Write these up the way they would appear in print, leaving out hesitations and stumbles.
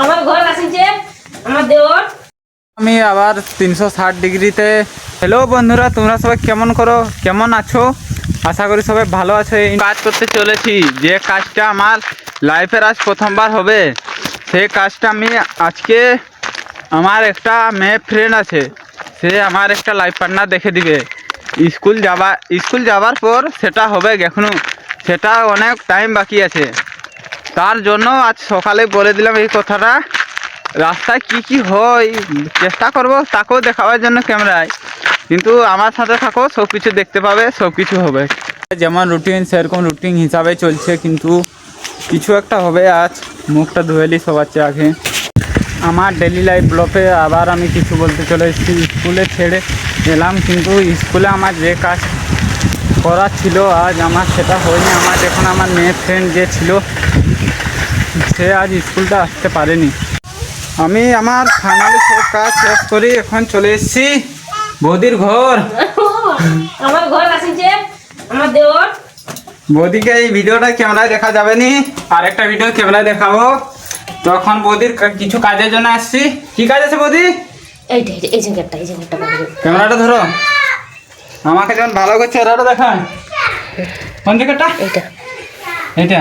আমার ঘর আসিছে আমার দেওর। আমি আবার 360 ডিগ্রিতে। হ্যালো বন্ধুরা, তোমরা সবাই কেমন আছো? আশা করি সবাই ভালো আছো। এই কাজ করতে চলেছি, যে কাজটা আমার লাইফের আজ প্রথমবার হবে। সেই কাজটা আমি আজকে, আমার একটা মেয়ে ফ্রেন্ড আছে, সে আমার একটা লাইফ পার্টনার দেখে দিবে। স্কুল যাবার পর সেটা হবে, এখনো সেটা অনেক টাইম বাকি আছে। তার জন্য আজ সকালে বলে দিলাম এই কথাটা। রাস্তায় কি হয় চেষ্টা করব তাকেও দেখাবার জন্য ক্যামেরায়, কিন্তু আমার সাথে থাকো, সব কিছু দেখতে পাবে, সব কিছু হবে। যেমন রুটিন সেরকম রুটিন হিসাবে চলছে, কিন্তু কিছু একটা হবে। আজ মুখটা ধুয়েলি সবার আগে। আমার ডেলি লাইফ ব্লগে আবার আমি কিছু বলতে চলে এসেছি। স্কুলে ছেড়ে এলাম, কিন্তু স্কুলে আমার যে কাজ করার ছিল আজ আমার সেটা হয়নি। আমার মেয়ে ফ্রেন্ড যে ছিল সে আজ স্কুলটা আসতে পারেনি। আমি আমার ফাইনালি সব কাজ শেষ করি, এখন চলে এসেছি বৌদির ঘর। আমার ঘর আসিছে আমার দেওর। বৌদিকে এই ভিডিওটা ক্যামেরায় দেখা যাবে নি, আর একটা ভিডিও ক্যামেরায় দেখাবো। তো এখন বৌদির কিছু কাজের জন্য আসছি। কি কাজ আছে বৌদি? এইটা এই জায়গাটা ক্যামেরাটা ধরো, আমাকে যেমন ভালো করে চেহারাটা দেখায়। কোন জায়গাটা? এইটা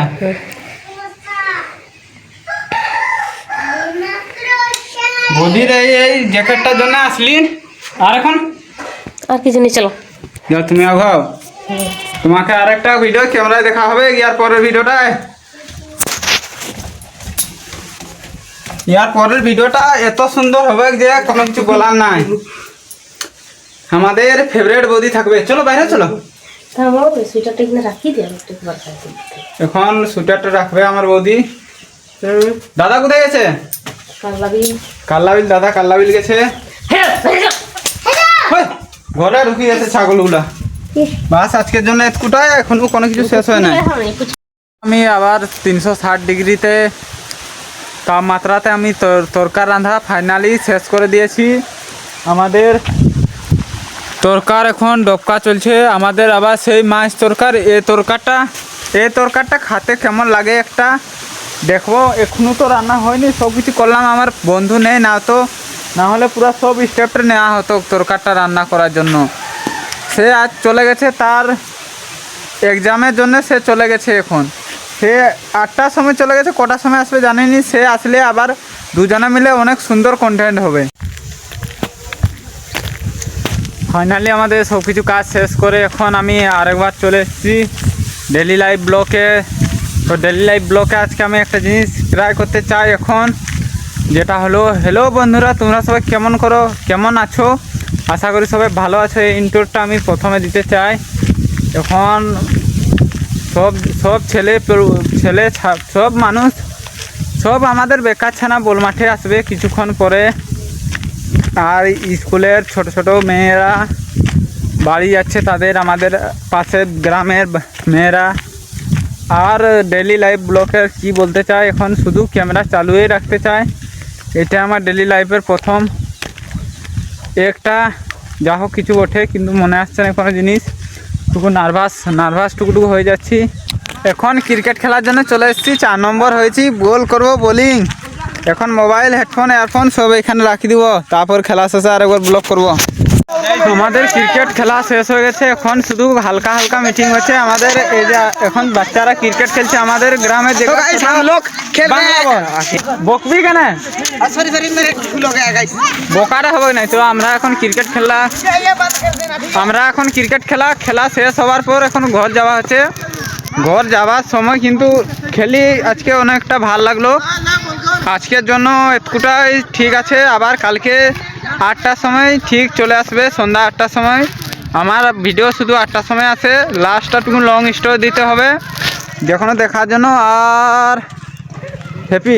বৌদির এই জ্যাকেটটার জন্য আসলি। আর এখন আর কিছু নেই, চলো যাও তুমি আগাও। তোমাকে আর একটা ভিডিও ক্যামেরায় দেখা হবে। ইয়ার পরের ভিডিওটা এত সুন্দর হবে যে কোনো কিছু বলার নাই। আমাদের ফেভারিট বৌদি থাকবে। চলো বাইরে চলো। সুইটারটা এখানে রাখি দিয়ে এখন সুইটারটা রাখবে আমার বৌদি। দাদা কোথায় গেছে? কাল্লাবিল দাদা কাল্লাবিল গেছে। ঘরে ঢুকি গেছে ছাগলগুলা। বাস আজকের জন্য এতকুটাই, এখনো কোনো কিছু শেষ হয় না। আমি আবার 360 ডিগ্রিতে তাপমাত্রাতে আমি তরকার রান্ধা ফাইনালি শেষ করে দিয়েছি। আমাদের তরকার এখন ডবকা চলছে। আমাদের আবার সেই মাছ তরকার। এই তরকারটা খাতে কেমন লাগে একটা দেখবো। এখনো তো রান্না হয়নি, সব কিছু করলাম। আমার বন্ধু নেই, না হলে পুরো সব স্টেপটা নেওয়া হতো তরকারটা রান্না করার জন্য। সে আজ চলে গেছে, তার এক্সামের জন্য সে চলে গেছে। এখন সে 8টার সময় চলে গেছে, কটার সময় আসবে জানিনি। সে আসলে আবার দুজনে মিলে অনেক সুন্দর কন্টেন্ট হবে। ফাইনালি আমাদের সব কিছু কাজ শেষ করে এখন আমি আরেকবার চলে এসেছি ডেলি লাইফ ব্লকে। তো ডেলি লাইফ ব্লকে আজকে আমি একটা জিনিস ট্রাই করতে চাই এখন, যেটা হলো, হ্যালো বন্ধুরা, তোমরা সবাই কেমন আছো? আশা করি সবাই ভালো আছো। এই ইন্ট্রোটা আমি প্রথমে দিতে চাই। এখন সব ছেলে সব মানুষ, সব আমাদের বেকার ছানা বল মাঠে আসবে কিছুক্ষণ পরে। আর স্কুলের ছোট মেয়েরা বাড়ি যাচ্ছে তাদের, আমাদের পাশের গ্রামের মেয়েরা। আর ডেলি লাইফ ব্লগের কি বলতে চাই, এখন শুধু ক্যামেরা চালুই রাখতে চাই। এটা আমার ডেলি লাইফের প্রথম একটা যা হোক কিছু ওঠে, কিন্তু মনে আসছে না কোনো জিনিস। নার্ভাস টুকুটুকু হয়ে যাচ্ছি। এখন ক্রিকেট খেলার জন্য চলে এসেছি। 4 নম্বর হয়েছি, বল করব, বোলিং। এখন মোবাইল, হেডফোন, এয়ারফোন সব এখানে রাখি দিব, তারপর খেলা শেষে আরেকবার ব্লগ করব। আমাদের ক্রিকেট খেলা শেষ হয়ে গেছে, এখন শুধু হালকা মিটিং হচ্ছে আমাদের। এই যে এখন বাচ্চারা ক্রিকেট খেলছে আমাদের গ্রামে। বকবি কেন? বোকারে হবে না তো। আমরা এখন ক্রিকেট খেলা শেষ হওয়ার পর এখন ঘর যাওয়া হচ্ছে। ঘর যাওয়ার সময় কিন্তু খেলি আজকে অনেকটা ভাল লাগলো। আজকের জন্য এতটাই ঠিক আছে। আবার কালকে 8টার সময় ঠিক চলে আসবে, সন্ধ্যা 8টার সময়। আমার ভিডিও শুধু 8টার সময় আসে। লাস্টটুকু লং স্টোরি দিতে হবে, দেখার জন্য। আর হ্যাপি